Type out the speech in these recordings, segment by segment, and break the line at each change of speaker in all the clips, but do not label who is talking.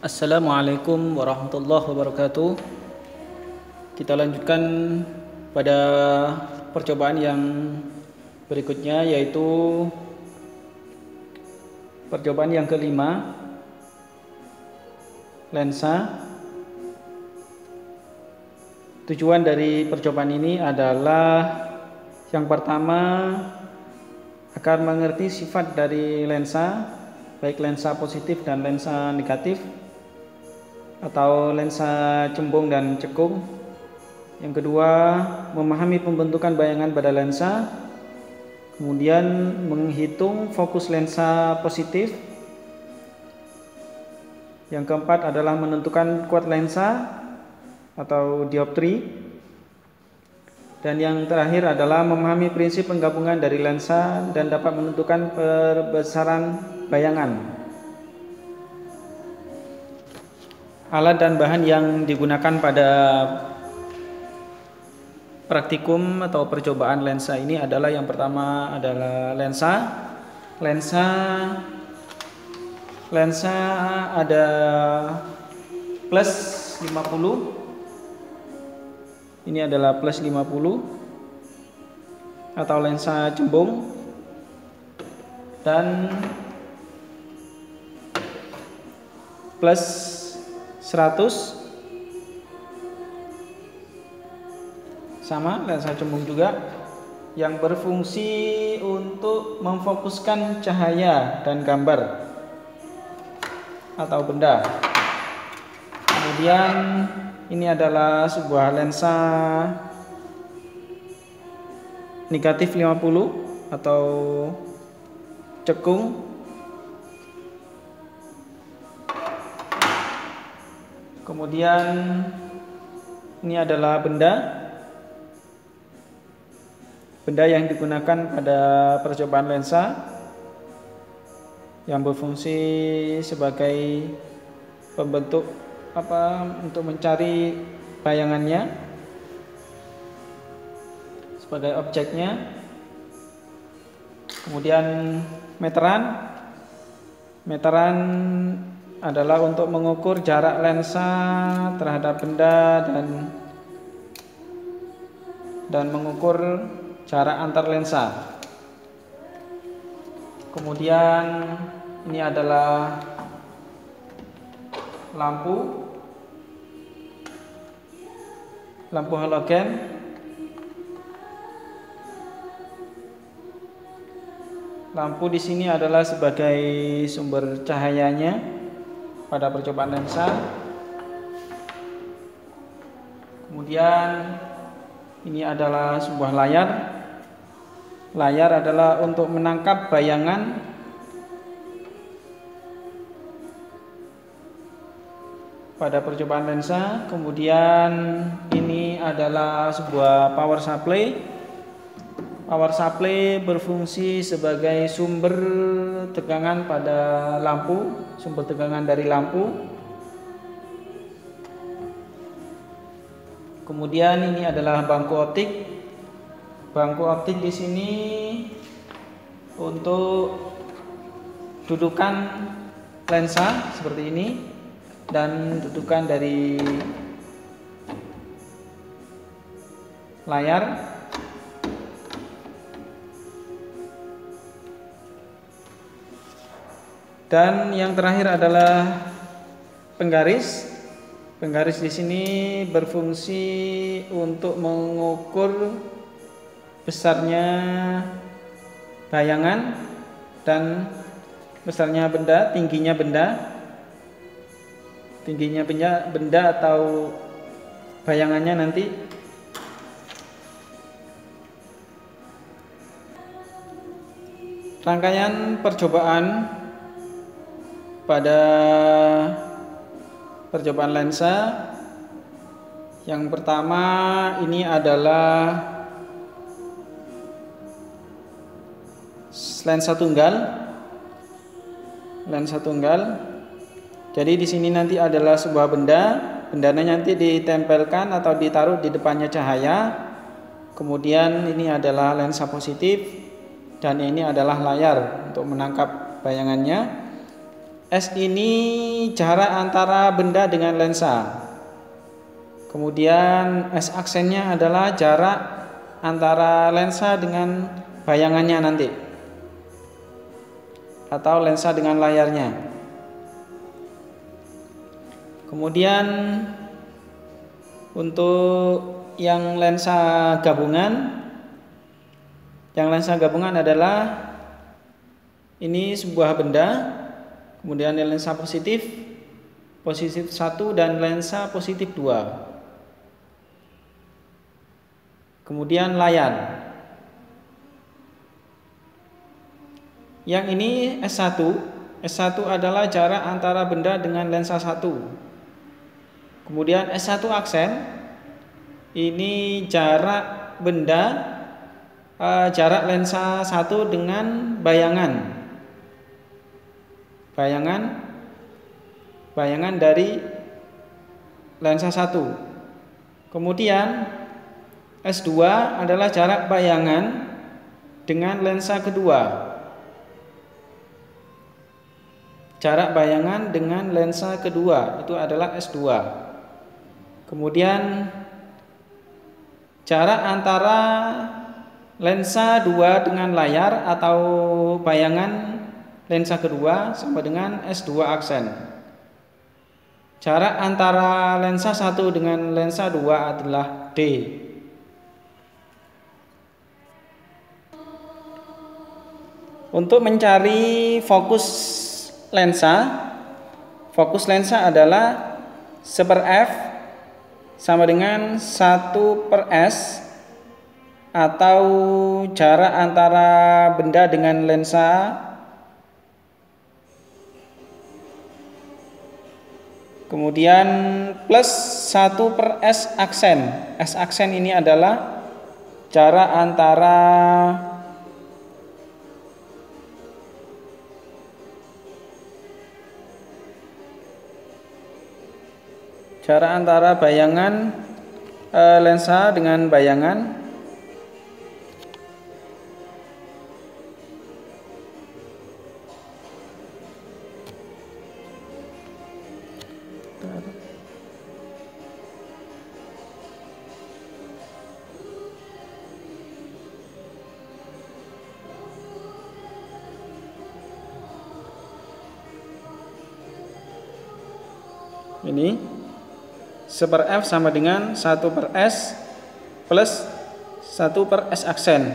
Assalamualaikum warahmatullahi wabarakatuh. Kita lanjutkan pada percobaan yang berikutnya, yaitu percobaan yang kelima, lensa. Tujuan dari percobaan ini adalah yang pertama, agar mengerti sifat dari lensa, baik lensa positif dan lensa negatif, atau lensa cembung dan cekung. Yang kedua, memahami pembentukan bayangan pada lensa. Kemudian menghitung fokus lensa positif. Yang keempat adalah menentukan kuat lensa atau dioptri. Dan yang terakhir adalah memahami prinsip penggabungan dari lensa dan dapat menentukan perbesaran bayangan. Alat dan bahan yang digunakan pada praktikum atau percobaan lensa ini adalah, yang pertama adalah lensa. Lensa ada plus 50. Ini adalah plus 50 atau lensa cembung, dan plus 100 sama lensa cembung juga, yang berfungsi untuk memfokuskan cahaya dan gambar atau benda. Kemudian ini adalah sebuah lensa negatif 50 atau cekung. Kemudian ini adalah benda yang digunakan pada percobaan lensa, yang berfungsi sebagai pembentuk untuk mencari bayangannya sebagai objeknya. Kemudian meteran adalah untuk mengukur jarak lensa terhadap benda dan mengukur jarak antar lensa. Kemudian ini adalah lampu halogen. Lampu di sini adalah sebagai sumber cahayanya pada percobaan lensa. Kemudian ini adalah sebuah layar. Layar adalah untuk menangkap bayangan pada percobaan lensa. Kemudian ini adalah sebuah power supply. Power supply berfungsi sebagai sumber tegangan pada lampu, sumber tegangan dari lampu. Kemudian ini adalah bangku optik. Bangku optik di sini untuk dudukan lensa seperti ini, dan dudukan dari layar. Dan yang terakhir adalah penggaris. Penggaris di sini berfungsi untuk mengukur besarnya bayangan dan besarnya benda, tingginya benda atau bayangannya nanti. Rangkaian percobaan pada percobaan lensa. Yang pertama ini adalah lensa tunggal. Jadi di sini nanti adalah sebuah bendanya nanti ditempelkan atau ditaruh di depannya cahaya. Kemudian ini adalah lensa positif, dan ini adalah layar untuk menangkap bayangannya. S ini jarak antara benda dengan lensa. Kemudian S aksennya adalah jarak antara lensa dengan bayangannya nanti, atau lensa dengan layarnya. Kemudian untuk yang lensa gabungan adalah ini sebuah benda, kemudian lensa positif 1 dan lensa positif 2. Kemudian layar. Yang ini S1. S1 adalah jarak antara benda dengan lensa 1. Kemudian S1 aksen, ini jarak benda, jarak lensa 1 dengan bayangan dari lensa 1. Kemudian S2 adalah jarak bayangan dengan lensa kedua. Jarak bayangan dengan lensa kedua itu adalah S2. Kemudian jarak antara lensa 2 dengan layar atau bayangan lensa kedua sama dengan S2 aksen. Jarak antara lensa 1 dengan lensa 2 adalah D. Untuk mencari fokus lensa adalah 1/f sama dengan 1/s, atau jarak antara benda dengan lensa. Kemudian plus 1/s aksen. S aksen ini adalah jarak antara bayangan lensa dengan bayangan. Ini 1/f sama dengan 1/s plus 1/s aksen,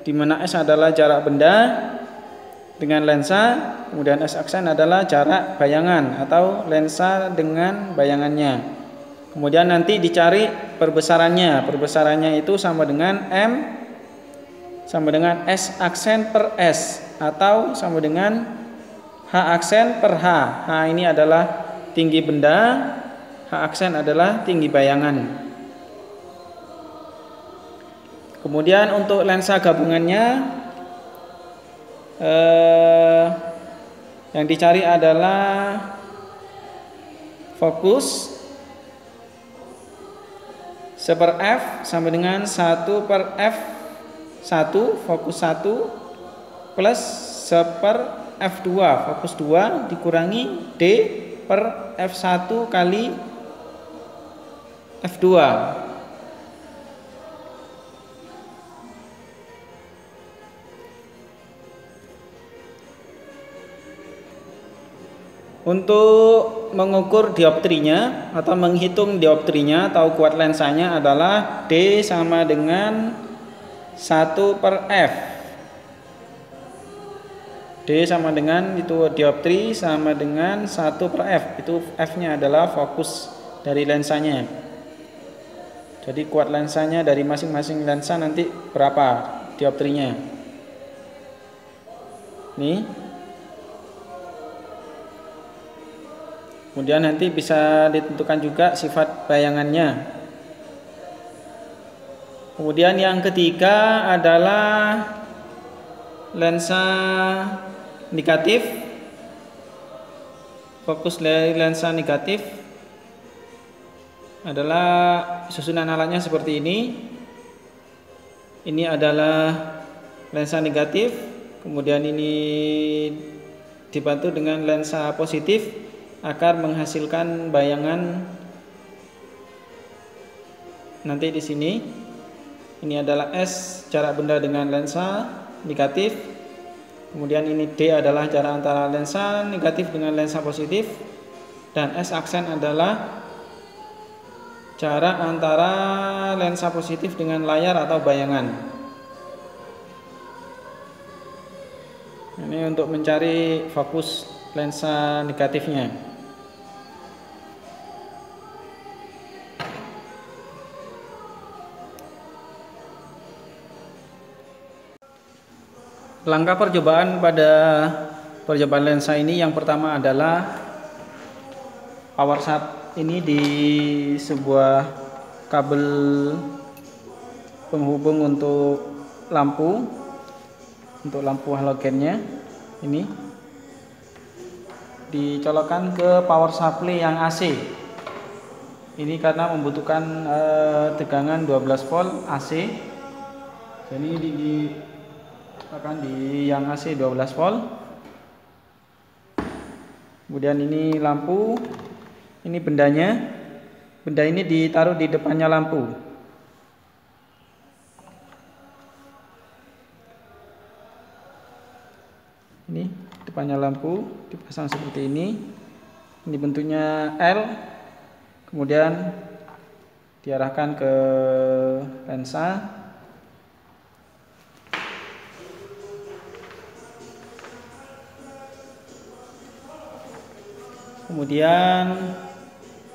di mana S adalah jarak benda dengan lensa, kemudian S aksen adalah jarak bayangan atau lensa dengan bayangannya. Kemudian nanti dicari perbesarannya. Perbesarannya itu sama dengan M sama dengan S aksen per S, atau sama dengan H aksen per H. H ini adalah tinggi benda, H aksen adalah tinggi bayangan. Kemudian untuk lensa gabungannya yang dicari adalah fokus 1/f sama dengan 1/f1, fokus 1 plus 1/f2, fokus 2 dikurangi D per F1 kali F2. Untuk mengukur dioptrinya atau menghitung dioptrinya atau kuat lensanya adalah D sama dengan 1/f. D sama dengan itu dioptri sama dengan 1/f. Itu F-nya adalah fokus dari lensanya. Jadi kuat lensanya dari masing-masing lensa nanti berapa dioptrinya. Nih. Kemudian nanti bisa ditentukan juga sifat bayangannya. Kemudian yang ketiga adalah lensa negatif. Fokus dari lensa negatif adalah susunan alatnya seperti ini. Ini adalah lensa negatif, kemudian ini dibantu dengan lensa positif agar menghasilkan bayangan nanti di sini. Ini adalah S jarak benda dengan lensa negatif. Kemudian ini D adalah jarak antara lensa negatif dengan lensa positif, dan S aksen adalah jarak antara lensa positif dengan layar atau bayangan. Ini untuk mencari fokus lensa negatifnya. Langkah percobaan pada percobaan lensa ini yang pertama adalah power sub ini di sebuah kabel penghubung untuk lampu halogennya ini dicolokkan ke power supply yang AC. Ini karena membutuhkan tegangan 12 volt AC. Jadi akan di yang AC 12 volt. Kemudian ini lampu, ini bendanya. Benda ini ditaruh di depannya lampu. Ini depannya lampu dipasang seperti ini. Ini bentuknya L. Kemudian diarahkan ke lensa. Kemudian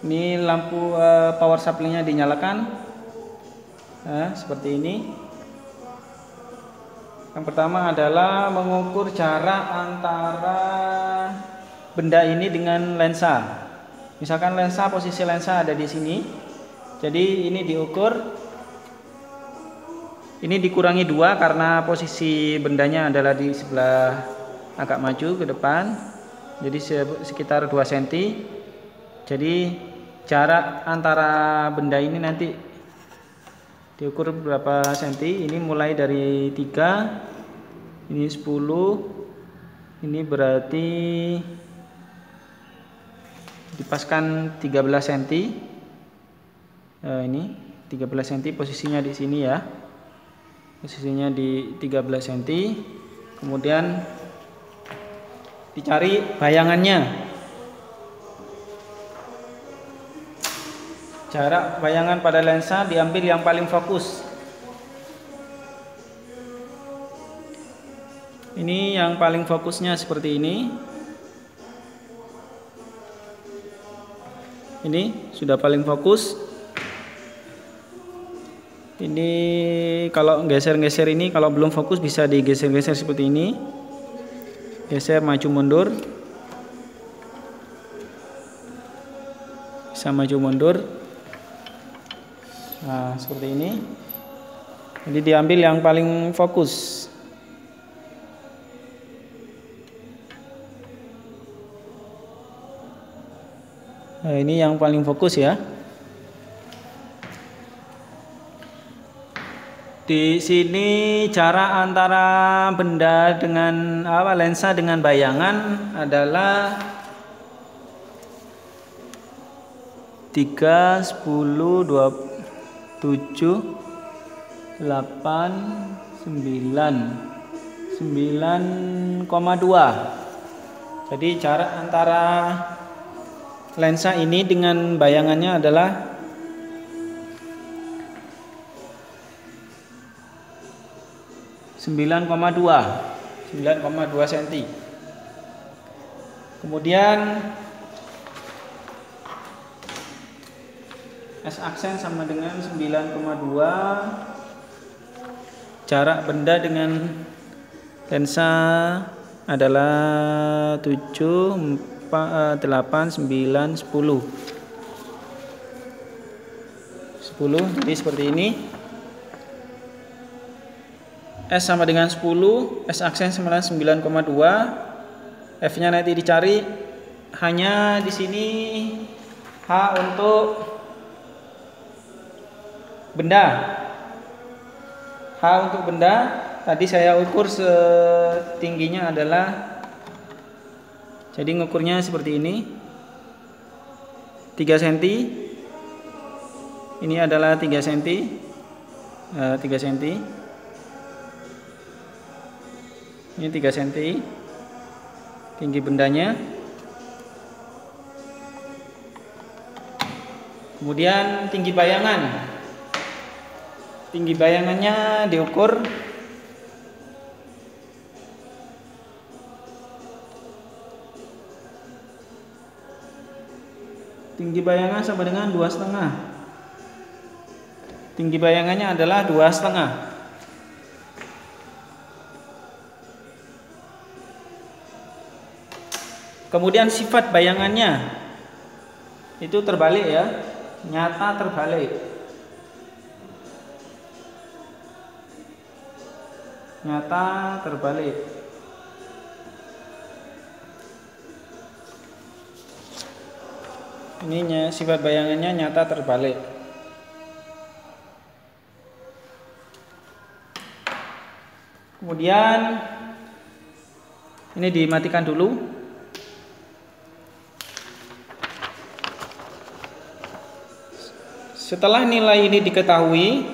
ini lampu power supply-nya dinyalakan, seperti ini. Yang pertama adalah mengukur jarak antara benda ini dengan lensa. Misalkan posisi lensa ada di sini, jadi ini diukur. Ini dikurangi 2 karena posisi bendanya adalah di sebelah agak maju ke depan. Jadi sekitar 2 cm. Jadi jarak antara benda ini nanti diukur berapa cm. Ini mulai dari 3, ini 10, ini berarti dipaskan 13 cm. Ini 13 cm posisinya di sini ya. Posisinya di 13 cm. Kemudian dicari bayangannya. Jarak bayangan pada lensa diambil yang paling fokus. Ini yang paling fokusnya seperti ini. Ini sudah paling fokus. Ini kalau geser-geser ini, kalau belum fokus bisa digeser-geser seperti ini. Geser maju mundur, bisa maju mundur. Nah, seperti ini. Jadi diambil yang paling fokus. Nah, ini yang paling fokus ya. Di sini jarak antara benda dengan lensa dengan bayangan adalah 3, 10, 7, 8, 9,2. Jadi jarak antara lensa ini dengan bayangannya adalah 9,2 cm. Kemudian S aksen sama dengan 9,2. Jarak benda dengan lensa adalah 7, 8, 9, 10. 10, jadi seperti ini. S sama dengan 10, S aksen sama dengan 9,2. F-nya nanti dicari. Hanya di sini H untuk benda. H untuk benda tadi saya ukur setingginya adalah Jadi ngukurnya seperti ini, 3 cm. Ini adalah 3 cm, 3 cm. Ini 3 cm tinggi bendanya. Kemudian tinggi bayangan. Tinggi bayangannya diukur tinggi bayangan sama dengan 2,5. Tinggi bayangannya adalah 2,5. Kemudian sifat bayangannya itu terbalik ya, nyata terbalik. Nyata terbalik. Ininya sifat bayangannya nyata terbalik. Kemudian ini dimatikan dulu. Setelah nilai ini diketahui,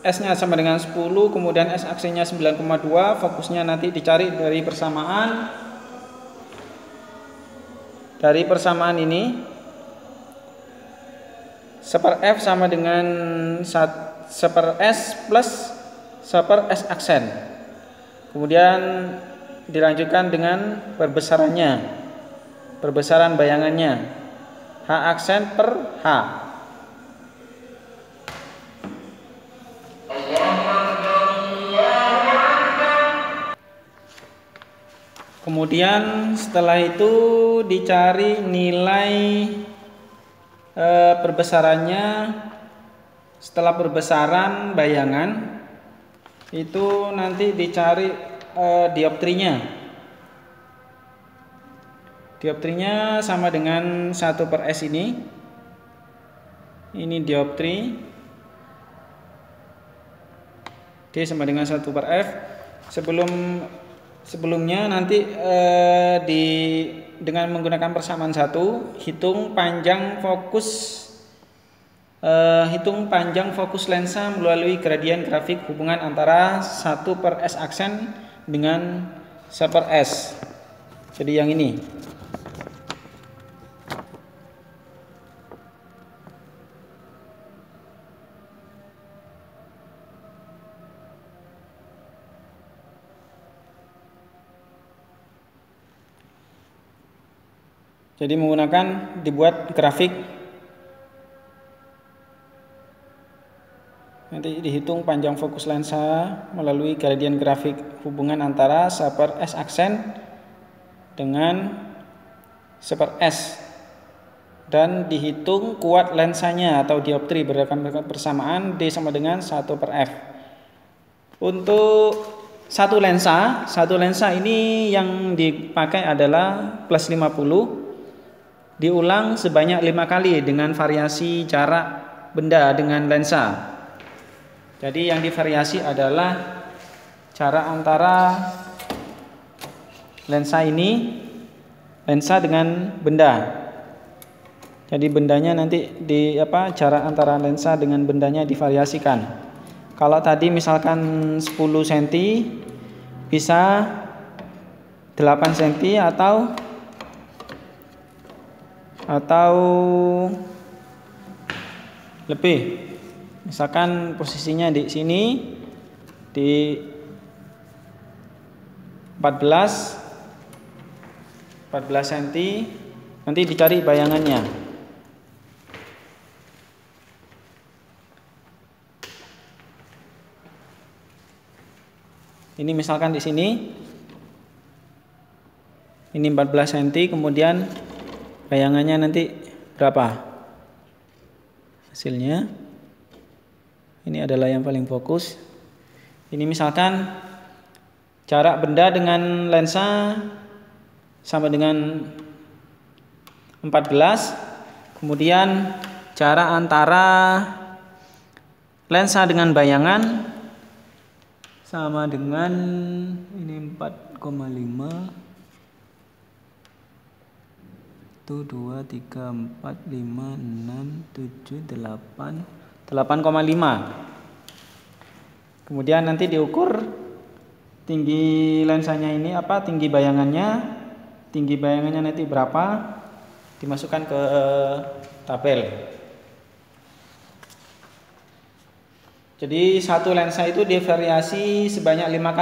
S-nya sama dengan 10, kemudian S-aksinya 9,2, fokusnya nanti dicari dari persamaan. Dari persamaan ini, seper F sama dengan seper S plus seper S aksen. Kemudian dilanjutkan dengan perbesarannya, perbesaran bayangannya, H aksen per H. Kemudian setelah itu dicari nilai perbesarannya. Setelah perbesaran bayangan itu nanti dicari dioptrinya. Dioptrinya sama dengan 1 per S ini. Ini dioptri. D sama dengan 1 per F. Sebelumnya nanti dengan menggunakan persamaan 1, hitung panjang fokus lensa melalui gradien grafik hubungan antara 1 per S aksen dengan 1 per S. Jadi yang ini. Jadi menggunakan dibuat grafik, nanti dihitung panjang fokus lensa melalui gradien grafik hubungan antara 1 per S aksen dengan 1 per S, dan dihitung kuat lensanya atau dioptri berdasarkan persamaan D sama dengan 1 per F. Untuk satu lensa ini yang dipakai adalah plus 50. Diulang sebanyak 5 kali dengan variasi jarak benda dengan lensa. Jadi yang divariasi adalah jarak antara lensa dengan benda. Jadi bendanya nanti jarak antara lensa dengan bendanya divariasikan. Kalau tadi misalkan 10 cm bisa 8 cm atau lebih. Misalkan posisinya di sini di 14 cm, nanti dicari bayangannya. Ini misalkan di sini ini 14 cm, kemudian bayangannya nanti berapa hasilnya. Ini adalah yang paling fokus. Ini misalkan jarak benda dengan lensa sama dengan 14, kemudian jarak antara lensa dengan bayangan sama dengan ini 4,5, 2, 3, 4, 5, 6, 7, 8, 8,5. Kemudian nanti diukur tinggi lensanya ini apa, tinggi bayangannya nanti berapa, dimasukkan ke tabel. Jadi satu lensa itu divariasi sebanyak 5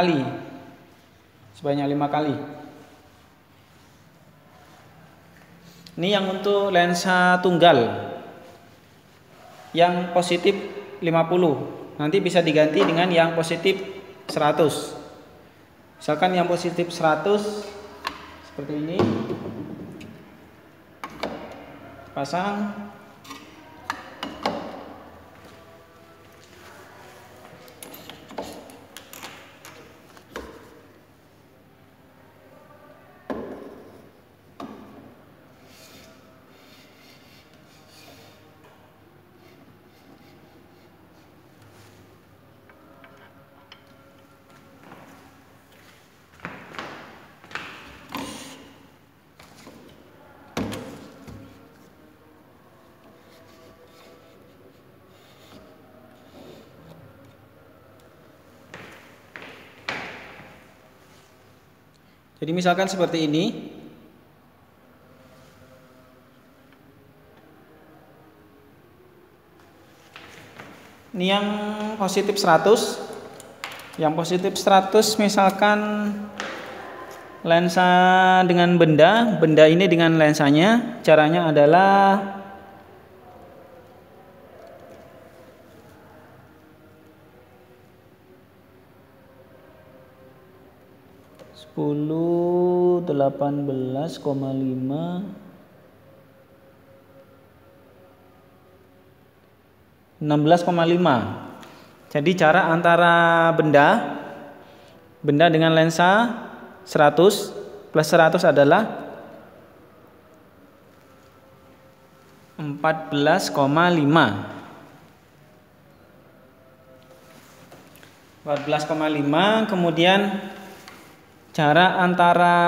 kali. Ini yang untuk lensa tunggal yang positif 50. Nanti bisa diganti dengan yang positif 100. Misalkan yang positif 100 seperti ini, pasang. Jadi misalkan seperti ini. Ini yang positif 100. Yang positif 100 misalkan lensa dengan benda ini dengan lensanya. Caranya adalah (10, 18,5, 16,5). Jadi cara antara benda dengan lensa 100 plus 100 adalah 14,5. 14,5. Kemudian cara antara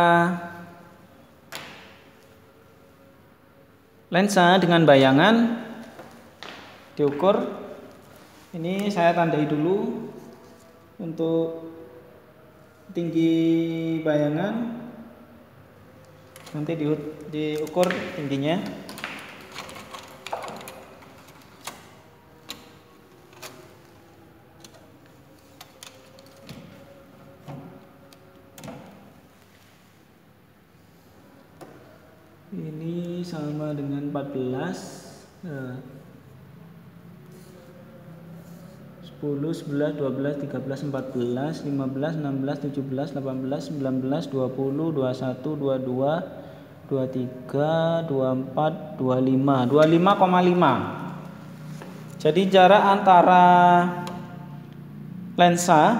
lensa dengan bayangan diukur. Ini saya tandai dulu untuk tinggi bayangan. Nanti diukur tingginya. Ini sama dengan 14. 10, 11, 12, 13, 14, 15, 16, 17, 18, 19, 20, 21, 22, 23, 24, 25. 25,5. Jadi jarak antara lensa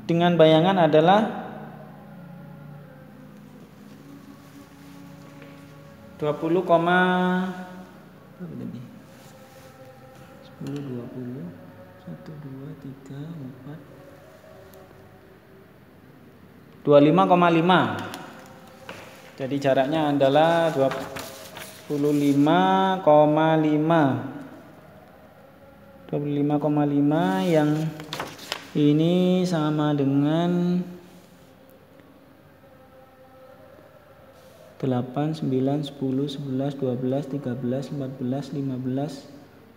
dengan bayangan adalah 20, 10, 20, 1, 2, 3, 4, 25,5. Jadi jaraknya adalah 25,5. 25,5 yang ini sama dengan 8, 9, 10, 11, 12, 13, 14, 15,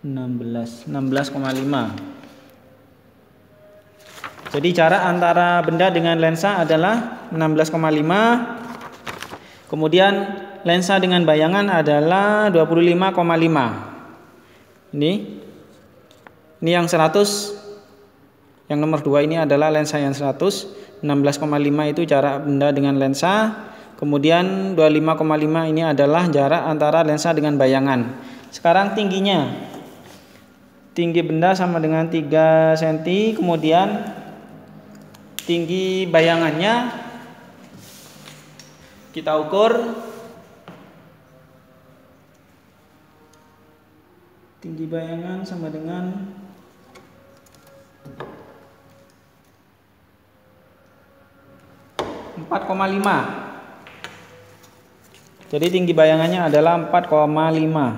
16, 16,5. Jadi jarak antara benda dengan lensa adalah 16,5. Kemudian lensa dengan bayangan adalah 25,5. Ini yang 100. Yang nomor 2 ini adalah lensa yang 100. 16,5 itu jarak benda dengan lensa. Kemudian 25,5 ini adalah jarak antara lensa dengan bayangan. Sekarang tingginya. Tinggi benda sama dengan 3 cm. Kemudian tinggi bayangannya kita ukur. Tinggi bayangan sama dengan 4,5. Jadi tinggi bayangannya adalah 4,5.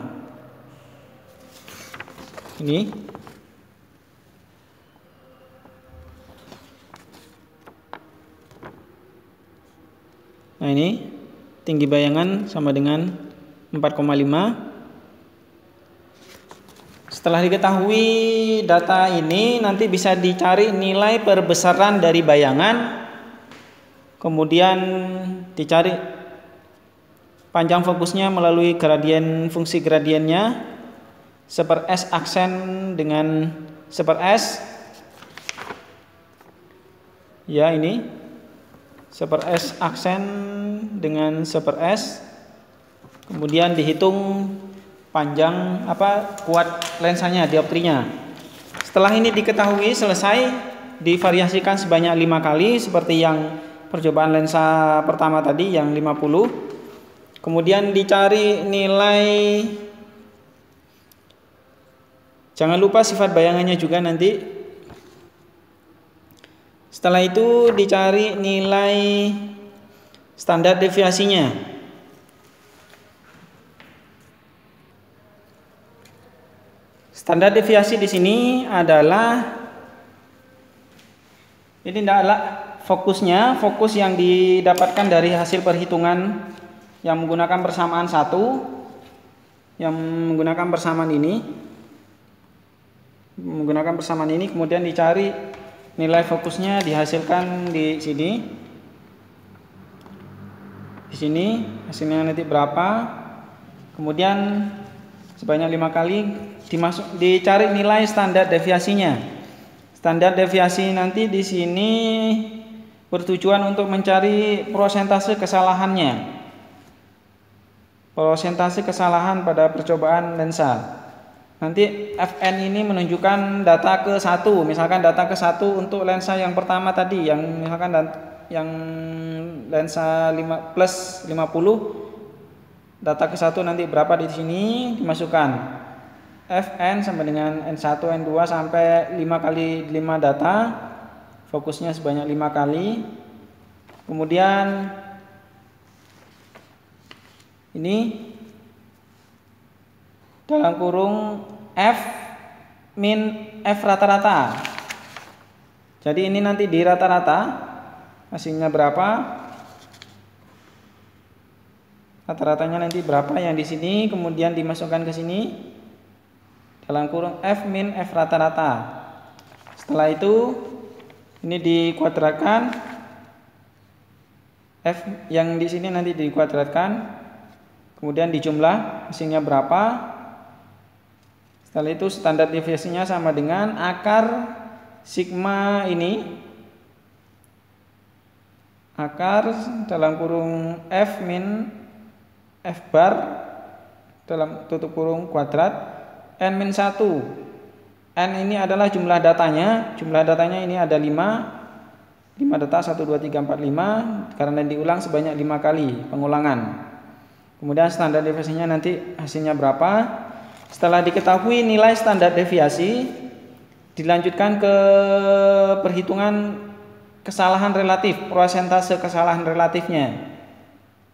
Ini. Nah, ini tinggi bayangan sama dengan 4,5. Setelah diketahui data ini, nanti bisa dicari nilai perbesaran dari bayangan. Kemudian dicari panjang fokusnya melalui gradien, fungsi gradiennya 1/s aksen dengan 1/s. Ya, ini 1/s aksen dengan 1/s. Kemudian dihitung panjang kuat lensanya, dioptrinya. Setelah ini diketahui, selesai, divariasikan sebanyak 5 kali seperti yang percobaan lensa pertama tadi yang 50. Kemudian dicari nilai, jangan lupa sifat bayangannya juga nanti. Setelah itu dicari nilai standar deviasinya. Standar deviasi di sini adalah, ini adalah fokusnya, fokus yang didapatkan dari hasil perhitungan yang menggunakan persamaan 1, yang menggunakan persamaan ini, kemudian dicari nilai fokusnya, dihasilkan di sini. Di sini hasilnya nanti berapa? Kemudian sebanyak 5 kali dicari nilai standar deviasinya. Standar deviasi nanti di sini bertujuan untuk mencari prosentase kesalahannya. Prosentase kesalahan pada percobaan lensa. Nanti Fn ini menunjukkan data ke 1. Misalkan data ke 1 untuk lensa yang pertama tadi, yang misalkan yang lensa 50, data ke 1 nanti berapa di sini dimasukkan. Fn sama dengan N1, N2 sampai 5 kali 5 data. Fokusnya sebanyak 5 kali. Kemudian ini dalam kurung F min F rata-rata. Jadi ini nanti di rata-rata hasilnya berapa? Rata-ratanya nanti berapa yang di sini, kemudian dimasukkan ke sini dalam kurung F min F rata-rata. Setelah itu ini dikuadratkan, F yang di sini nanti dikuadratkan, kemudian dijumlah hasilnya berapa. Setelah itu standar deviasinya sama dengan akar sigma ini, akar dalam kurung F min F bar dalam tutup kurung kuadrat N-1. N ini adalah jumlah datanya. Jumlah datanya ini ada 5 data, 1, 2, 3, 4, 5. Karena diulang sebanyak 5 kali pengulangan. Kemudian standar deviasinya nanti hasilnya berapa. Setelah diketahui nilai standar deviasi, dilanjutkan ke perhitungan kesalahan relatif, prosentase kesalahan relatifnya.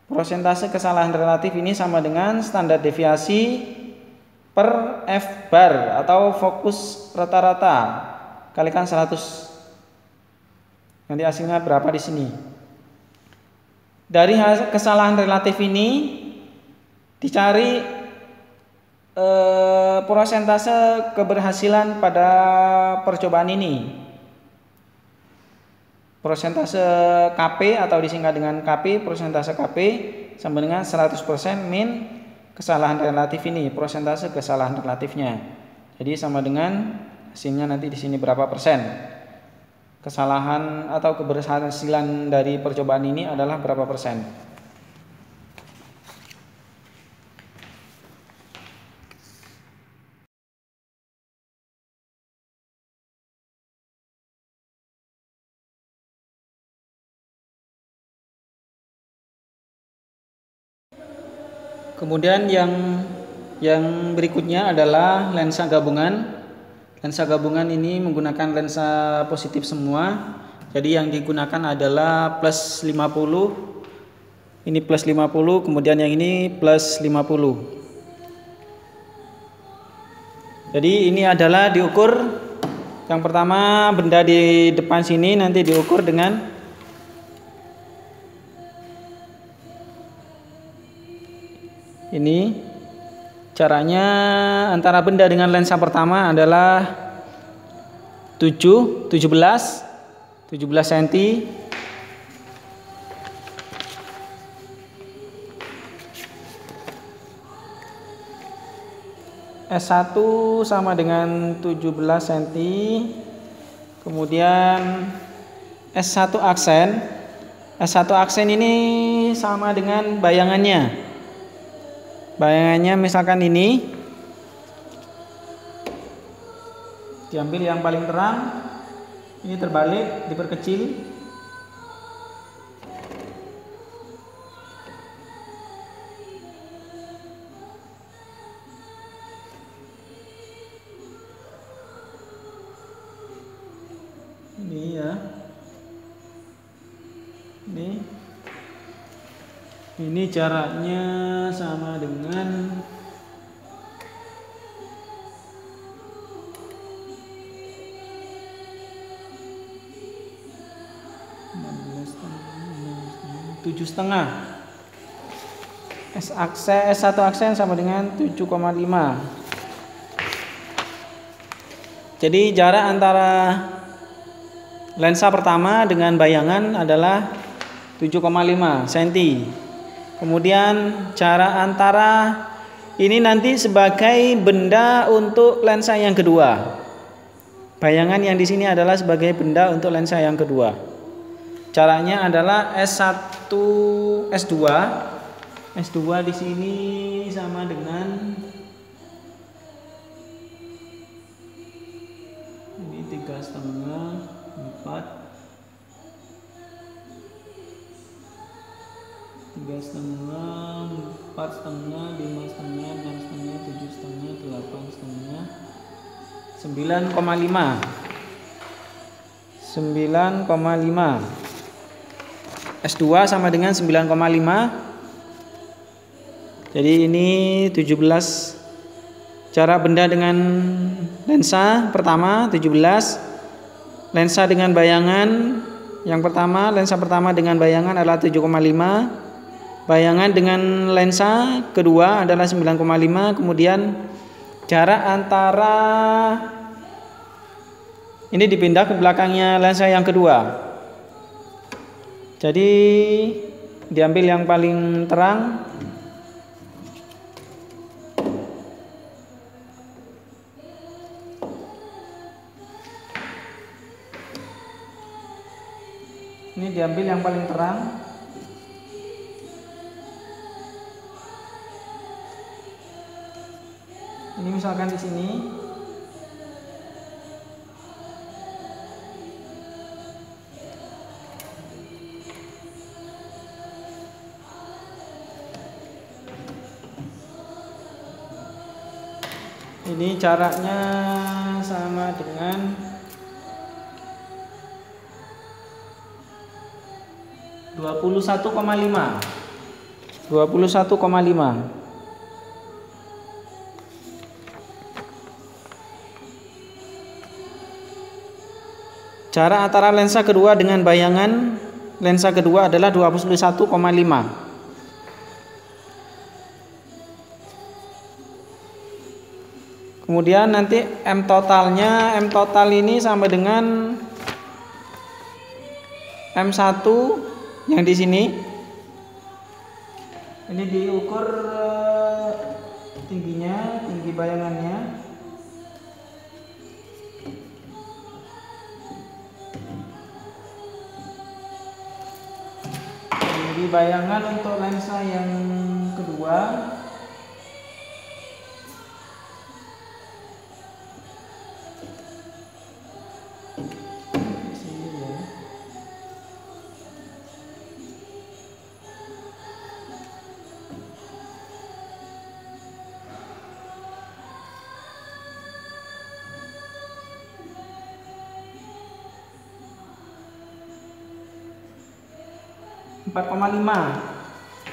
Prosentase kesalahan relatif ini sama dengan standar deviasi per F bar atau fokus rata-rata kalikan 100. Nanti hasilnya berapa di sini. Dari kesalahan relatif ini dicari prosentase keberhasilan pada percobaan ini. Prosentase KP atau disingkat dengan KP, prosentase KP sama dengan 100% min kesalahan relatif ini, prosentase kesalahan relatifnya. Jadi sama dengan hasilnya nanti di sini berapa persen. Kesalahan atau keberhasilan dari percobaan ini adalah berapa persen. Kemudian yang berikutnya adalah lensa gabungan. Lensa gabungan ini menggunakan lensa positif semua. Jadi yang digunakan adalah plus 50 Ini plus 50, kemudian yang ini plus 50. Jadi ini adalah diukur, yang pertama benda di depan sini nanti diukur dengan ini. Caranya antara benda dengan lensa pertama adalah 17 cm. S1 sama dengan 17 cm. Kemudian S1 aksen. S1 aksen ini sama dengan bayangannya. Bayangannya misalkan ini. Diambil yang paling terang. Ini terbalik, diperkecil. Ini ya. Ini jaraknya sama dengan 7,5. S1 aksen sama dengan 7,5. Jadi jarak antara lensa pertama dengan bayangan adalah 7,5 cm. Kemudian jarak antara ini nanti sebagai benda untuk lensa yang kedua. Bayangan yang di sini adalah sebagai benda untuk lensa yang kedua. Caranya adalah S1, S2. S2 di sini sama dengan ini 3,5, 4, 3,5, 4,5, 5,5, 6,5, 7,5, 8,5, 9,5. 9,5. S2 sama dengan 9,5. Jadi ini 17 jarak benda dengan lensa pertama 17. Lensa dengan bayangan yang pertama, lensa pertama dengan bayangan adalah 7,5. Bayangan dengan lensa kedua adalah 9,5. Kemudian jarak antara ini dipindah ke belakangnya lensa yang kedua. Jadi diambil yang paling terang. Ini diambil yang paling terang. Ini misalkan di sini. Ini jaraknya sama dengan 21,5. 21,5. Jarak antara lensa kedua dengan bayangan lensa kedua adalah 21,5. Kemudian nanti M totalnya, M total ini sama dengan M1 yang di sini. Ini diukur tingginya, tinggi bayangannya. Tinggi bayangan untuk lensa yang kedua.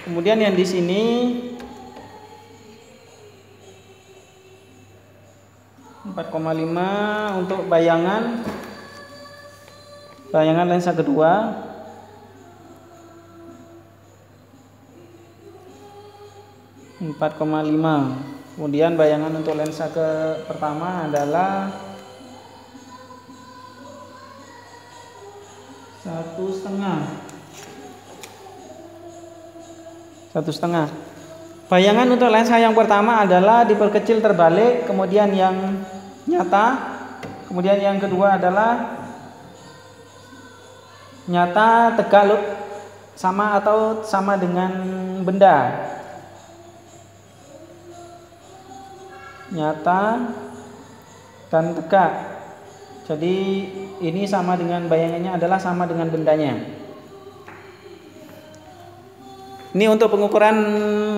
Kemudian yang di sini (4,5) untuk bayangan lensa kedua. (4,5). Kemudian bayangan untuk lensa pertama adalah 1,5. Bayangan untuk lensa yang pertama adalah diperkecil terbalik, kemudian yang nyata, kemudian yang kedua adalah nyata tegak sama atau sama dengan benda. Nyata dan tegak. Jadi ini sama dengan bayangannya adalah sama dengan bendanya. Ini untuk pengukuran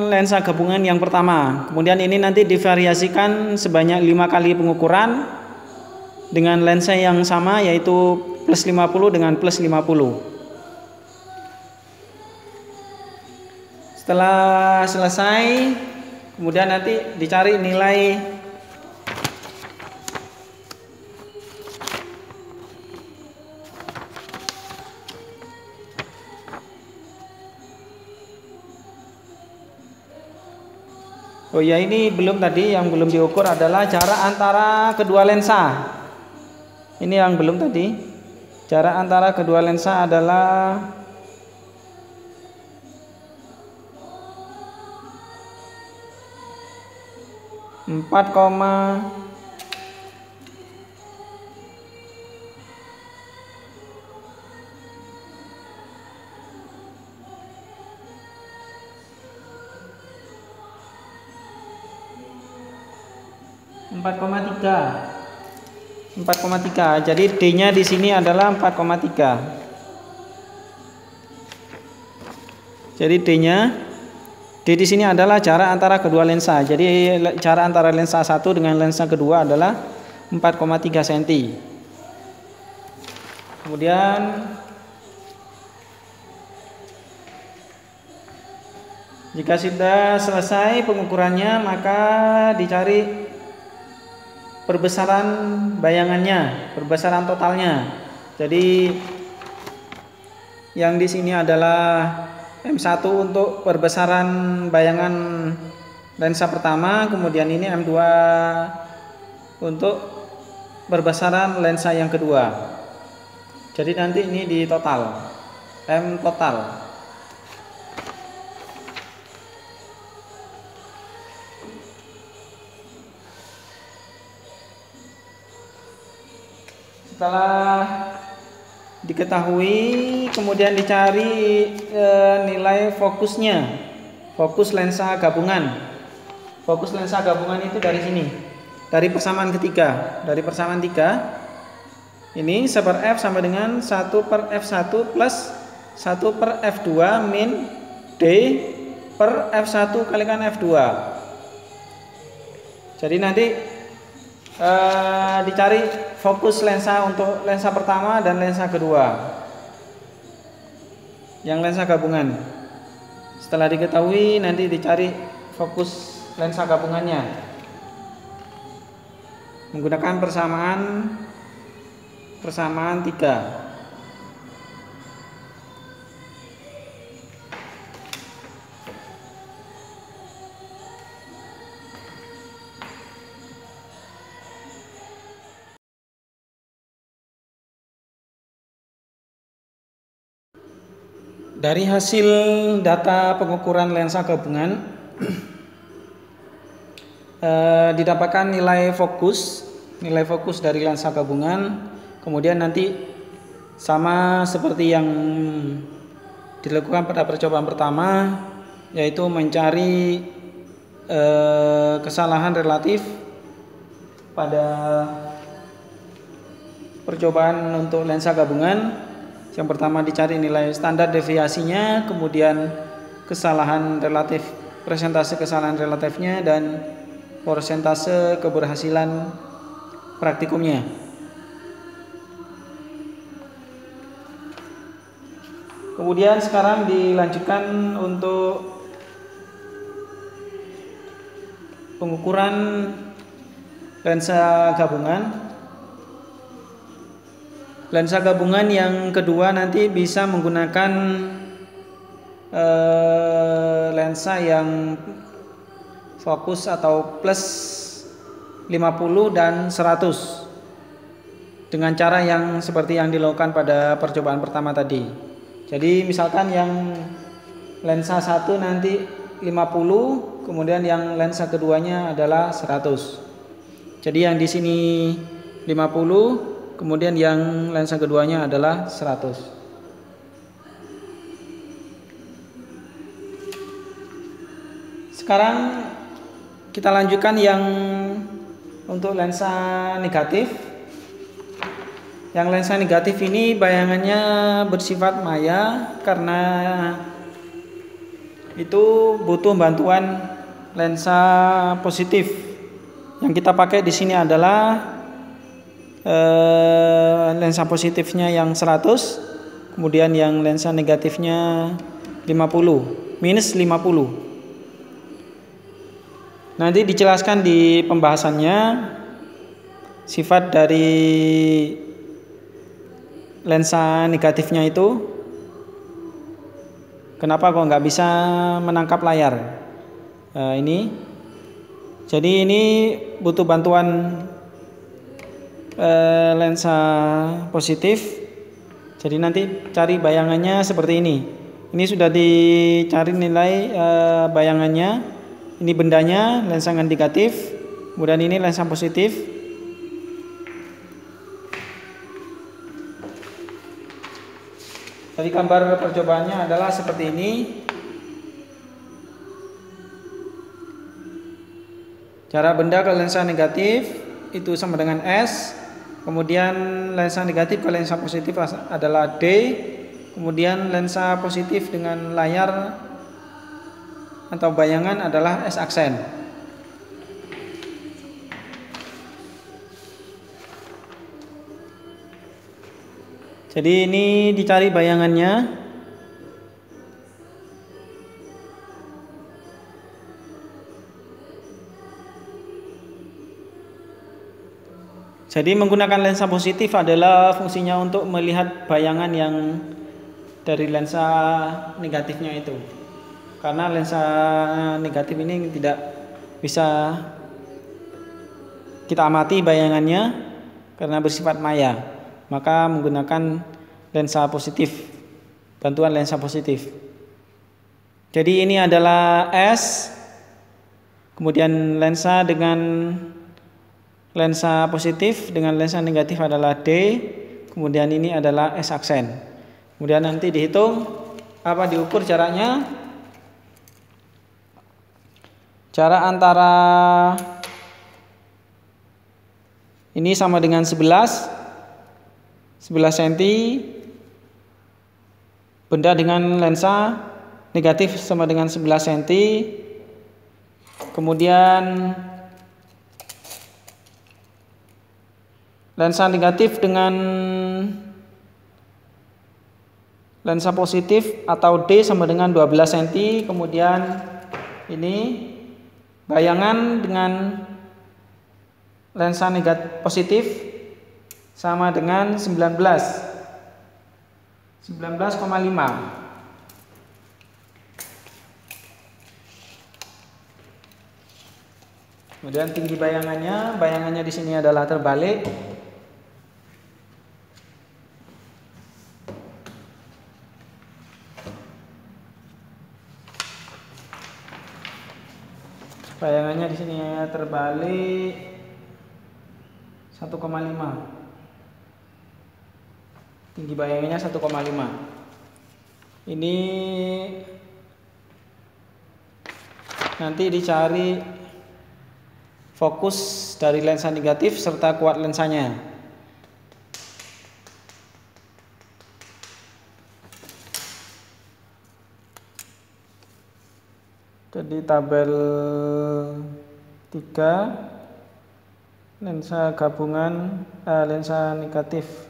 lensa gabungan yang pertama. Kemudian ini nanti divariasikan sebanyak 5 kali pengukuran dengan lensa yang sama, yaitu plus 50 dengan plus 50. Setelah selesai, kemudian nanti dicari nilai Oh ya, ini belum tadi, yang belum diukur adalah jarak antara kedua lensa. Ini yang belum tadi. Jarak antara kedua lensa adalah 4,4 4,3. Jadi D-nya di sini adalah 4,3. Jadi D di sini adalah jarak antara kedua lensa. Jadi jarak antara lensa satu dengan lensa kedua adalah 4,3 cm. Kemudian jika sudah selesai pengukurannya, maka dicari perbesaran bayangannya, perbesaran totalnya. Jadi yang di sini adalah M1 untuk perbesaran bayangan lensa pertama, kemudian ini M2 untuk perbesaran lensa yang kedua. Jadi nanti ini di total, M total. Setelah diketahui, kemudian dicari nilai fokusnya, fokus lensa gabungan. Fokus lensa gabungan itu dari sini, dari persamaan ketiga, dari persamaan 3. Ini 1/f sama dengan 1/f1 plus 1/f2 min D per f1 kalikan f2. Jadi nanti dicari fokus lensa untuk lensa pertama dan lensa kedua, yang lensa gabungan. Setelah diketahui, nanti dicari fokus lensa gabungannya menggunakan persamaan 3. Dari hasil data pengukuran lensa gabungan didapatkan nilai fokus dari lensa gabungan. Kemudian nanti sama seperti yang dilakukan pada percobaan pertama, yaitu mencari kesalahan relatif pada percobaan untuk lensa gabungan. Yang pertama dicari nilai standar deviasinya, kemudian kesalahan relatif, persentase kesalahan relatifnya, dan persentase keberhasilan praktikumnya. Kemudian sekarang dilanjutkan untuk pengukuran lensa gabungan. Lensa gabungan yang kedua nanti bisa menggunakan lensa yang fokus atau plus 50 dan 100 dengan cara yang seperti yang dilakukan pada percobaan pertama tadi. Jadi misalkan yang lensa satu nanti 50, kemudian yang lensa keduanya adalah 100. Jadi yang di sini 50, kemudian yang lensa keduanya adalah 100. Sekarang kita lanjutkan yang untuk lensa negatif. Yang lensa negatif ini bayangannya bersifat maya karena itu butuh bantuan lensa positif. Yang kita pakai di sini adalah lensa positifnya yang 100, kemudian yang lensa negatifnya 50, minus 50. Nanti dijelaskan di pembahasannya sifat dari lensa negatifnya itu. Kenapa kok nggak bisa menangkap layar? Ini. Jadi ini butuh bantuan lensa positif. Jadi nanti cari bayangannya seperti ini. Ini sudah dicari nilai bayangannya. Ini bendanya lensa negatif, kemudian ini lensa positif. Jadi gambar percobaannya adalah seperti ini. Jarak benda ke lensa negatif itu sama dengan S. Kemudian lensa negatif ke lensa positif adalah D. Kemudian lensa positif dengan layar atau bayangan adalah S aksen. Jadi ini dicari bayangannya. Jadi menggunakan lensa positif adalah fungsinya untuk melihat bayangan yang dari lensa negatifnya itu. Karena lensa negatif ini tidak bisa kita amati bayangannya karena bersifat maya. Maka menggunakan lensa positif, bantuan lensa positif. Jadi ini adalah S, kemudian lensa dengan lensa positif dengan lensa negatif adalah D, kemudian ini adalah S aksen. Kemudian nanti dihitung apa diukur jaraknya. Jarak antara ini sama dengan 11 cm. Benda dengan lensa negatif sama dengan 11 cm. Kemudian lensa negatif dengan lensa positif atau D sama dengan 12 cm. Kemudian ini bayangan dengan lensa negatif positif sama dengan 19,5. Kemudian tinggi bayangannya di sini adalah terbalik. Bayangannya di sini terbalik 1,5. Tinggi bayangannya 1,5. Ini nanti dicari fokus dari lensa negatif serta kuat lensanya. Jadi tabel 3 lensa gabungan lensa negatif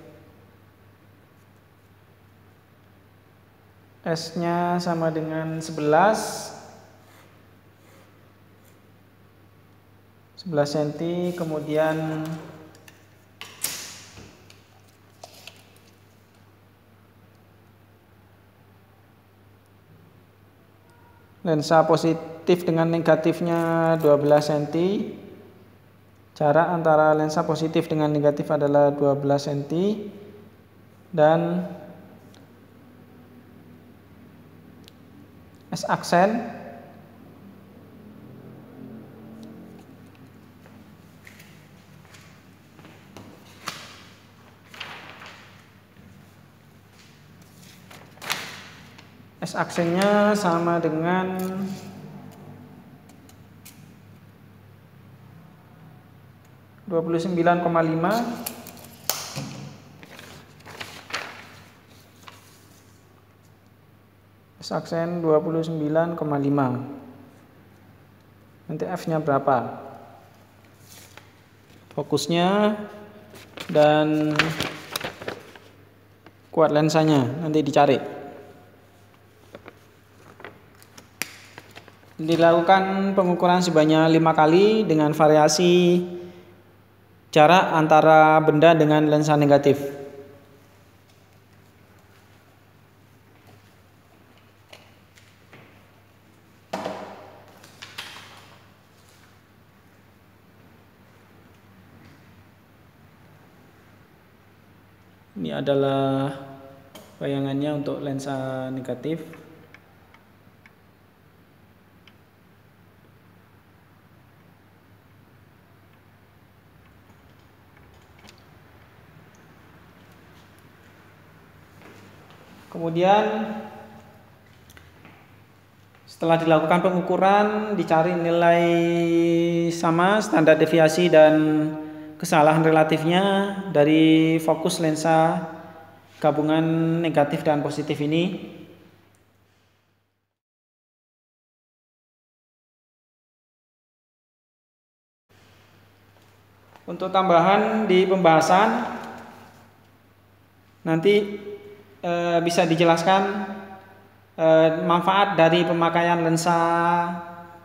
S-nya sama dengan 11. 11 cm, kemudian lensa positif dengan negatifnya 12 cm. Jarak antara lensa positif dengan negatif adalah 12 cm dan S aksen aksennya sama dengan 29,5. S aksen 29,5. Nanti F-nya berapa? Fokusnya dan kuat lensanya nanti dicari. Dilakukan pengukuran sebanyak 5 kali dengan variasi jarak antara benda dengan lensa negatif. Ini adalah bayangannya untuk lensa negatif. Kemudian setelah dilakukan pengukuran, dicari nilai sama standar deviasi dan kesalahan relatifnya dari fokus lensa gabungan negatif dan positif ini. Untuk tambahan di pembahasan nanti bisa dijelaskan manfaat dari pemakaian lensa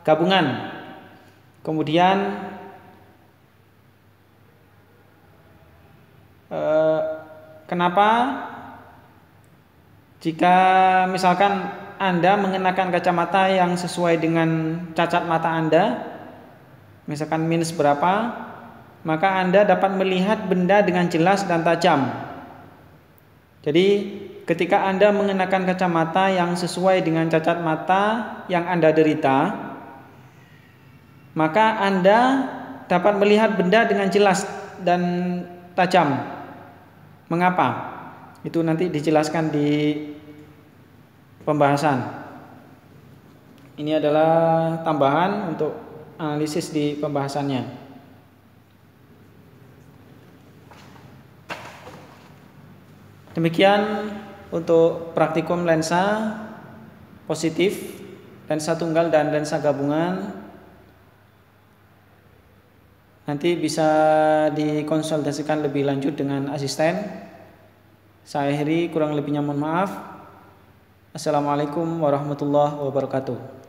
gabungan. Kemudian kenapa jika misalkan Anda mengenakan kacamata yang sesuai dengan cacat mata Anda, misalkan minus berapa, maka Anda dapat melihat benda dengan jelas dan tajam. Jadi ketika Anda mengenakan kacamata yang sesuai dengan cacat mata yang Anda derita, maka Anda dapat melihat benda dengan jelas dan tajam. Mengapa? Itu nanti dijelaskan di pembahasan. Ini adalah tambahan untuk analisis di pembahasannya. Demikian untuk praktikum lensa positif, lensa tunggal dan lensa gabungan. Nanti bisa dikonsultasikan lebih lanjut dengan asisten. Saya akhiri, kurang lebihnya mohon maaf. Assalamualaikum warahmatullahi wabarakatuh.